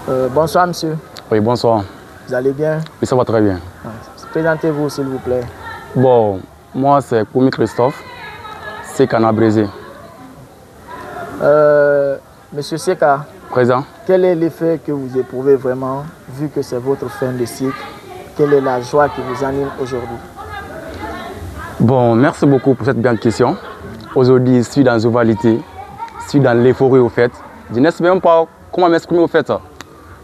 Bonsoir, monsieur. Oui, bonsoir. Vous allez bien? Oui, ça va très bien. Présentez-vous, s'il vous plaît. Bon, moi, c'est Koumi Christophe, c'est Canabrésé. Monsieur Seka, Présent. quel est l'effet que vous éprouvez vraiment, vu que c'est votre fin de cycle? Quelle est la joie qui vous anime aujourd'hui? Bon, merci beaucoup pour cette bien question. Aujourd'hui, je suis dans l'ovalité, je suis dans l'euphorie au fait. Je ne sais même pas comment m'exprimer au fait.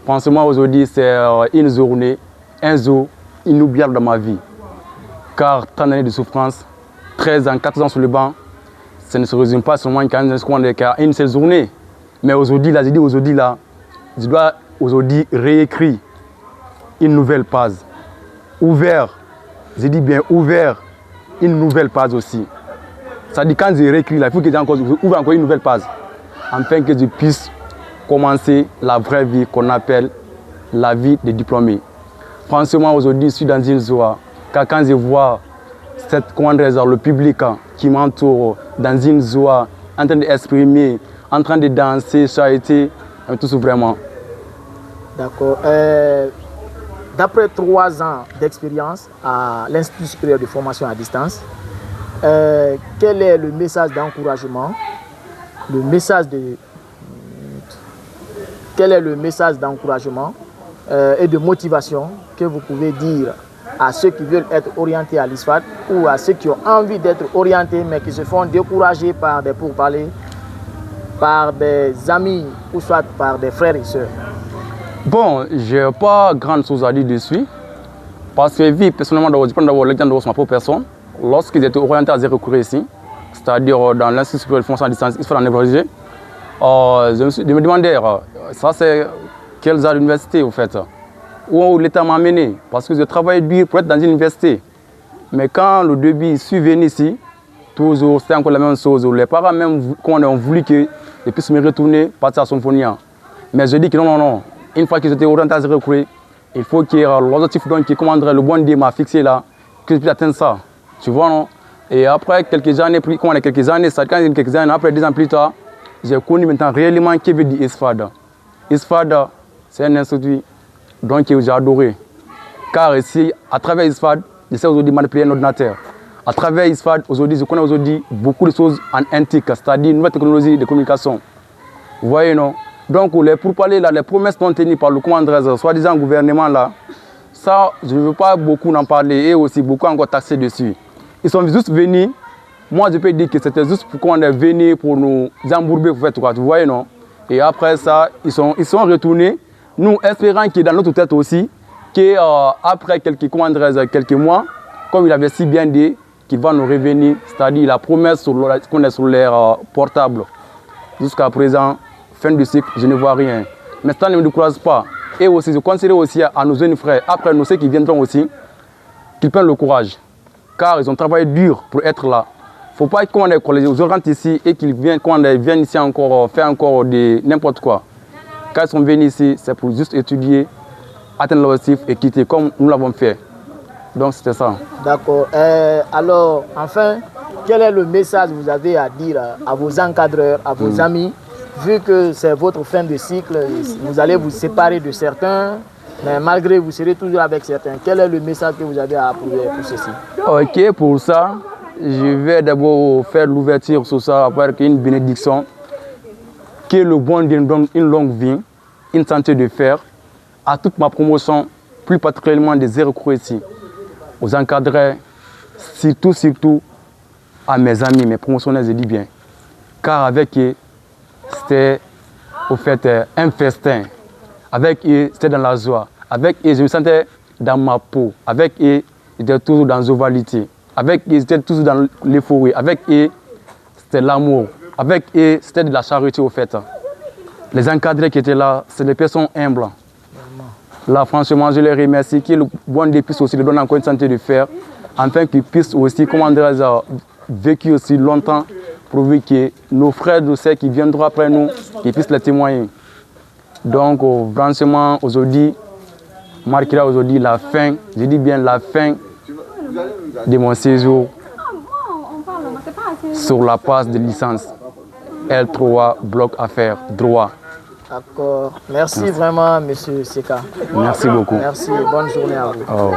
Franchement, aujourd'hui, c'est une journée, un jour inoubliable dans ma vie. Car tant d'années de souffrance, 13 ans, 14 ans sur le banc, ça ne se résume pas seulement qu'à une seule journée. Mais aujourd'hui, là, je dis aujourd'hui, là, je dois aujourd'hui réécrire une nouvelle page. Ouvert, je dis bien ouvert, une nouvelle page aussi. Ça dit quand je réécris, là, il faut que j'ouvre encore une nouvelle page. Afin que je puisse commencer la vraie vie qu'on appelle la vie de diplômé. Franchement, aujourd'hui, je suis dans une joie. Car quand je vois le public qui m'entoure dans une joie, en train d'exprimer, en train de danser, chanter, tout ça vraiment. D'accord. D'après 3 ans d'expérience à l'Institut supérieur de formation à distance, quel est le message d'encouragement, quel est le message d'encouragement et de motivation que vous pouvez dire à ceux qui veulent être orientés à l'ISFAD ou à ceux qui ont envie d'être orientés mais qui se font décourager par des pourparlers, par des amis ou soit par des frères et sœurs? Bon, je n'ai pas grande chose à dire dessus. Parce que, vie, personnellement, je prends d'abord l'exemple de ma propre personne. Lorsqu'ils étaient orientés à zéro cours ici, c'est-à-dire dans l'Institut supérieur de formation à distance, ISFAD en Nébrégé, je me demandais, ça c'est quelles heures d'université au fait, où l'État m'a amené, parce que je travaillais dur pour être dans une université. Mais quand le début, je suis venu ici, toujours, c'était encore la même chose. Les parents même ont voulu que je puisse me retourner, partir à Symphonia. Mais je dis que non. Une fois qu'ils étaient orientés à zéro cours, il faut que l'objectif qui commanderait le bon Dieu m'a fixé là, que je puisse atteindre ça. Tu vois, non? Et après quelques années, après 2 ans plus tard, j'ai connu maintenant réellement ce que veut dire ISFAD. ISFAD, c'est un institut donc j'ai adoré. Car ici, à travers ISFAD, je sais aujourd'hui manipuler un ordinateur. À travers ISFAD, aujourd'hui, je connais aujourd'hui beaucoup de choses en NTIC, c'est-à-dire nouvelle technologie de communication. Vous voyez, non? Donc, pour parler là, les promesses non tenues par le commandant, soi-disant gouvernement là, ça, je ne veux pas beaucoup en parler et aussi beaucoup encore taxer dessus. Ils sont juste venus, moi je peux dire que c'était juste pour qu'on est venu pour nous embourber pour faire tout ça, vous voyez, non? Et après ça, ils sont retournés, nous espérant que dans notre tête aussi, qu'après quelques mois, comme il avait si bien dit, qu'il va nous revenir, c'est-à-dire la promesse qu'on est sur l'air portable. Jusqu'à présent, fin du cycle, je ne vois rien. Mais ça ne me décourage pas. Et aussi, je conseillerais aussi à nos jeunes frères, après nous ceux qui viendront aussi, qu'ils prennent le courage. Car ils ont travaillé dur pour être là. Il ne faut pas qu'on les rentrent ici et qu'ils viennent ici encore faire encore n'importe quoi. Quand ils sont venus ici, c'est pour juste étudier, atteindre l'objectif et quitter comme nous l'avons fait. Donc c'était ça. D'accord. Alors, enfin, quel est le message que vous avez à dire à vos encadreurs, à vos amis, vu que c'est votre fin de cycle, vous allez vous séparer de certains, mais malgré vous serez toujours avec certains. Quel est le message que vous avez à approuver pour ceci? Ok, pour ça, je vais d'abord faire l'ouverture sur ça avec une bénédiction. Que le bon Dieu donne une longue vie, une santé de fer, à toute ma promotion, plus particulièrement des zéro cours ici, aux encadreurs, surtout à mes amis, mes promotionnaires, je dis bien. Car avec eux, c'était au fait un festin. Avec eux, c'était dans la joie. Avec eux, je me sentais dans ma peau. Avec eux, j'étais toujours dans l'ovalité. Avec eux, j'étais toujours dans l'euphorie. Avec eux, c'était l'amour. Avec eux, c'était de la charité au fait. Les encadrés qui étaient là, c'est des personnes humbles. Là, franchement, je les remercie. Que le bon Dieu puisse aussi leur donner encore une santé de fer, afin qu'ils puissent aussi, comment dire, vécu aussi longtemps, pour que nos frères, nos sœurs qui viendront après nous, qu'ils puissent les témoigner. Donc, franchement, aujourd'hui, marquera aujourd'hui la fin, je dis bien la fin de mon séjour sur la passe de licence L3 bloc affaires droit. D'accord. Merci vraiment, monsieur Seka. Merci beaucoup. Merci. Bonne journée à vous. Oh.